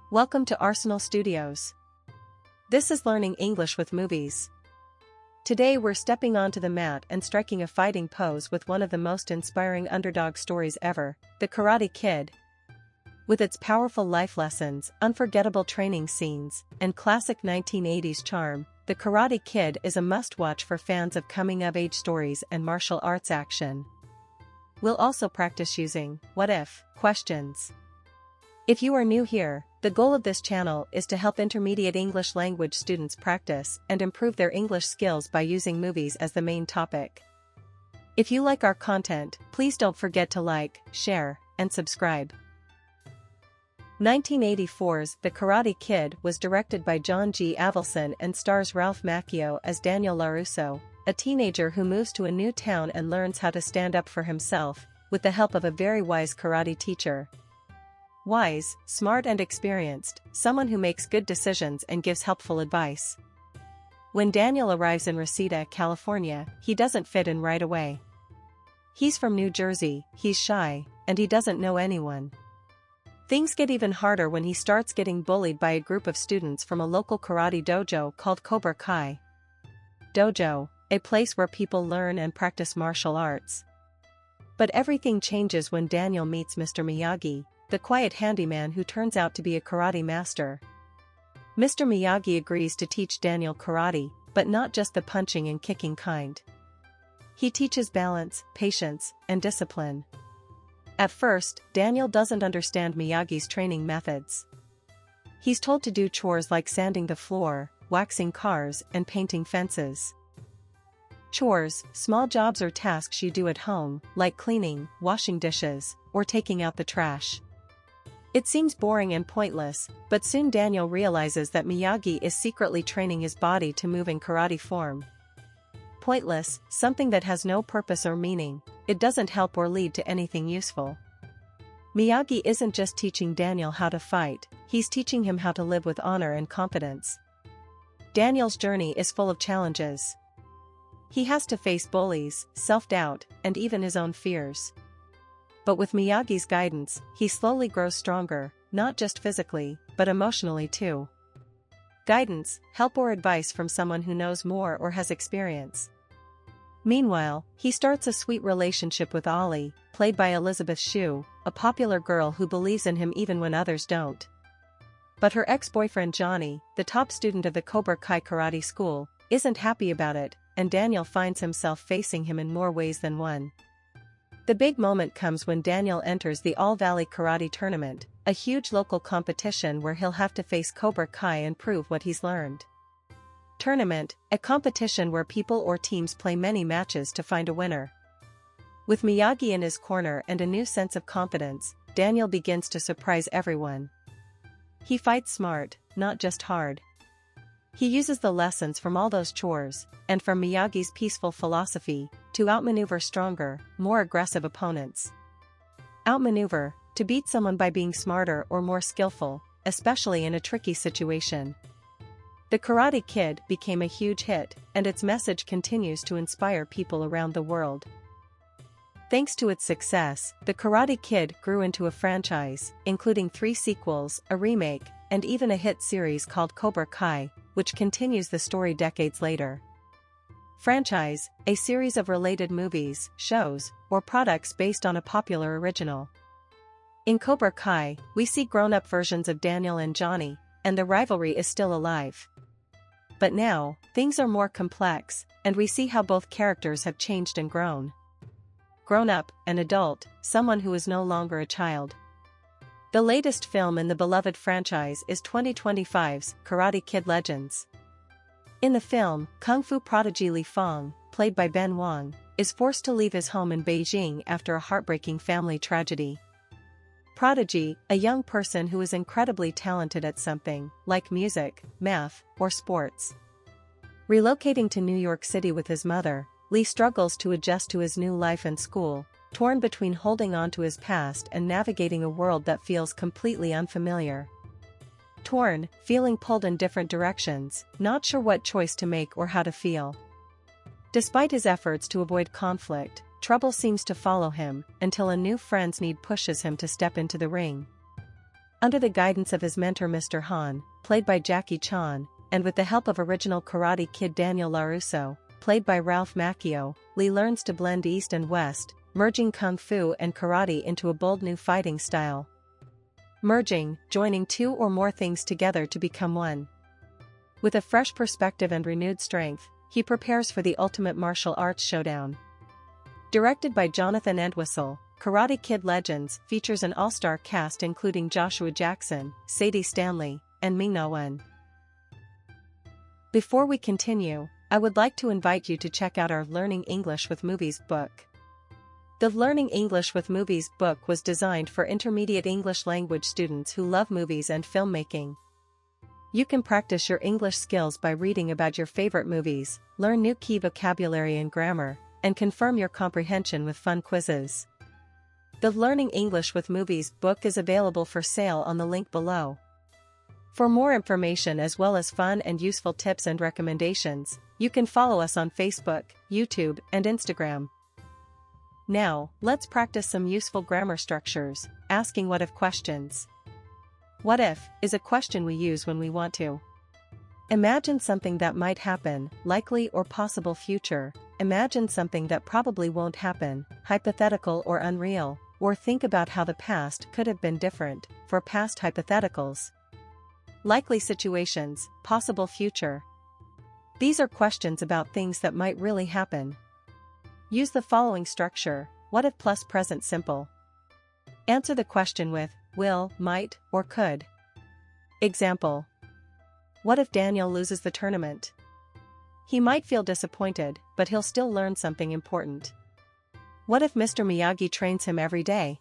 Welcome to Arsenal Studios. This is Learning English with Movies. Today we're stepping onto the mat and striking a fighting pose with one of the most inspiring underdog stories ever, The Karate Kid. With its powerful life lessons, unforgettable training scenes, and classic 1980s charm, The Karate Kid is a must-watch for fans of coming-of-age stories and martial arts action. We'll also practice using what-if questions. If you are new here, the goal of this channel is to help intermediate English language students practice and improve their English skills by using movies as the main topic. If you like our content, please don't forget to like, share, and subscribe. 1984's The Karate Kid was directed by John G. Avildsen and stars Ralph Macchio as Daniel LaRusso, a teenager who moves to a new town and learns how to stand up for himself, with the help of a very wise karate teacher. Wise, smart and experienced, someone who makes good decisions and gives helpful advice. When Daniel arrives in Reseda, California, he doesn't fit in right away. He's from New Jersey, he's shy, and he doesn't know anyone. Things get even harder when he starts getting bullied by a group of students from a local karate dojo called Cobra Kai. Dojo, a place where people learn and practice martial arts. But everything changes when Daniel meets Mr. Miyagi, the quiet handyman who turns out to be a karate master. Mr. Miyagi agrees to teach Daniel karate, but not just the punching and kicking kind. He teaches balance, patience, and discipline. At first, Daniel doesn't understand Miyagi's training methods. He's told to do chores like sanding the floor, waxing cars, and painting fences. Chores, small jobs or tasks you do at home, like cleaning, washing dishes, or taking out the trash. It seems boring and pointless, but soon Daniel realizes that Miyagi is secretly training his body to move in karate form. Pointless, something that has no purpose or meaning, it doesn't help or lead to anything useful. Miyagi isn't just teaching Daniel how to fight, he's teaching him how to live with honor and confidence. Daniel's journey is full of challenges. He has to face bullies, self-doubt, and even his own fears. But with Miyagi's guidance, he slowly grows stronger, not just physically, but emotionally too. Guidance, help or advice from someone who knows more or has experience. Meanwhile, he starts a sweet relationship with Ollie, played by Elizabeth Shue, a popular girl who believes in him even when others don't. But her ex-boyfriend Johnny, the top student of the Cobra Kai karate school, isn't happy about it, and Daniel finds himself facing him in more ways than one. The big moment comes when Daniel enters the All Valley Karate Tournament, a huge local competition where he'll have to face Cobra Kai and prove what he's learned. Tournament, a competition where people or teams play many matches to find a winner. With Miyagi in his corner and a new sense of confidence, Daniel begins to surprise everyone. He fights smart, not just hard. He uses the lessons from all those chores, and from Miyagi's peaceful philosophy, to outmaneuver stronger, more aggressive opponents. Outmaneuver, to beat someone by being smarter or more skillful, especially in a tricky situation. The Karate Kid became a huge hit, and its message continues to inspire people around the world. Thanks to its success, The Karate Kid grew into a franchise, including 3 sequels, a remake, and even a hit series called Cobra Kai, which continues the story decades later. Franchise, a series of related movies, shows, or products based on a popular original. In Cobra Kai, we see grown-up versions of Daniel and Johnny, and the rivalry is still alive. But now, things are more complex, and we see how both characters have changed and grown. Grown up, an adult, someone who is no longer a child. The latest film in the beloved franchise is 2025's Karate Kid Legends. In the film, Kung Fu prodigy Li Fong, played by Ben Wong, is forced to leave his home in Beijing after a heartbreaking family tragedy. Prodigy, a young person who is incredibly talented at something, like music, math, or sports. Relocating to New York City with his mother, Li struggles to adjust to his new life and school, torn between holding on to his past and navigating a world that feels completely unfamiliar. Torn, feeling pulled in different directions, not sure what choice to make or how to feel. Despite his efforts to avoid conflict, trouble seems to follow him, until a new friend's need pushes him to step into the ring. Under the guidance of his mentor Mr. Han, played by Jackie Chan, and with the help of original Karate Kid Daniel LaRusso, played by Ralph Macchio, Lee learns to blend East and West, merging Kung Fu and Karate into a bold new fighting style. Merging, joining two or more things together to become one. With a fresh perspective and renewed strength, he prepares for the ultimate martial arts showdown. Directed by Jonathan Entwistle, Karate Kid Legends features an all-star cast including Joshua Jackson, Sadie Stanley, and Ming-Na Wen. Before we continue, I would like to invite you to check out our Learning English with Movies book. The Learning English with Movies book was designed for intermediate English language students who love movies and filmmaking. You can practice your English skills by reading about your favorite movies, learn new key vocabulary and grammar, and confirm your comprehension with fun quizzes. The Learning English with Movies book is available for sale on the link below. For more information as well as fun and useful tips and recommendations, you can follow us on Facebook, YouTube, and Instagram. Now, let's practice some useful grammar structures, asking what if questions. What if is a question we use when we want to imagine something that might happen, likely or possible future, imagine something that probably won't happen, hypothetical or unreal, or think about how the past could have been different, for past hypotheticals. Likely situations, possible future. These are questions about things that might really happen. Use the following structure, what if plus present simple. Answer the question with will, might, or could. Example. What if Daniel loses the tournament? He might feel disappointed, but he'll still learn something important. What if Mr. Miyagi trains him every day?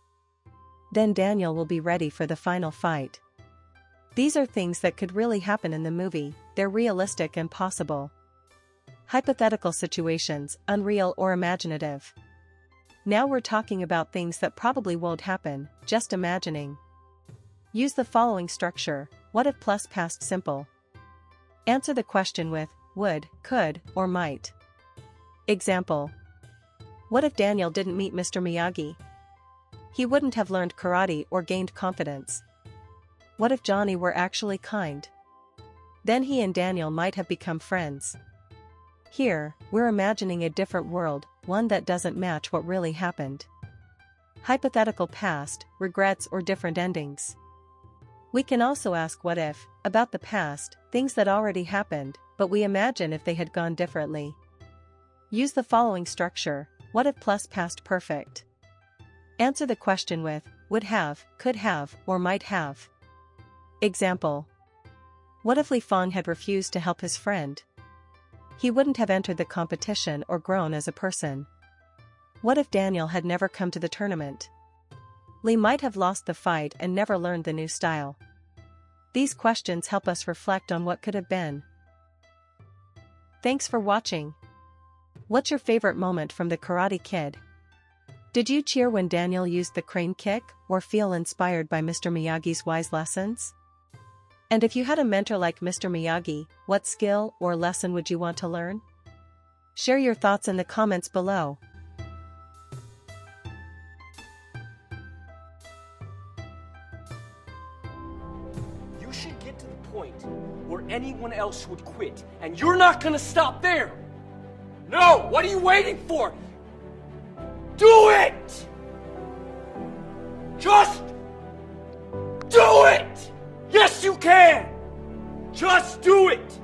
Then Daniel will be ready for the final fight. These are things that could really happen in the movie, they're realistic and possible. Hypothetical situations, unreal or imaginative. Now we're talking about things that probably won't happen, just imagining. Use the following structure, what if plus past simple. Answer the question with would, could, or might. Example. What if Daniel didn't meet Mr. Miyagi? He wouldn't have learned karate or gained confidence. What if Johnny were actually kind? Then he and Daniel might have become friends. Here, we're imagining a different world, one that doesn't match what really happened. Hypothetical past, regrets or different endings. We can also ask what if, about the past, things that already happened, but we imagine if they had gone differently. Use the following structure, what if plus past perfect. Answer the question with would have, could have, or might have. Example. What if Li Fong had refused to help his friend? He wouldn't have entered the competition or grown as a person. What if Daniel had never come to the tournament? Lee might have lost the fight and never learned the new style. These questions help us reflect on what could have been. Thanks for watching. What's your favorite moment from the Karate Kid? Did you cheer when Daniel used the crane kick, or feel inspired by Mr. Miyagi's wise lessons? And if you had a mentor like Mr. Miyagi, what skill or lesson would you want to learn? Share your thoughts in the comments below. You should get to the point where anyone else would quit, and you're not gonna stop there! No! What are you waiting for? Do it! Just do it! Yes, you can! Just do it!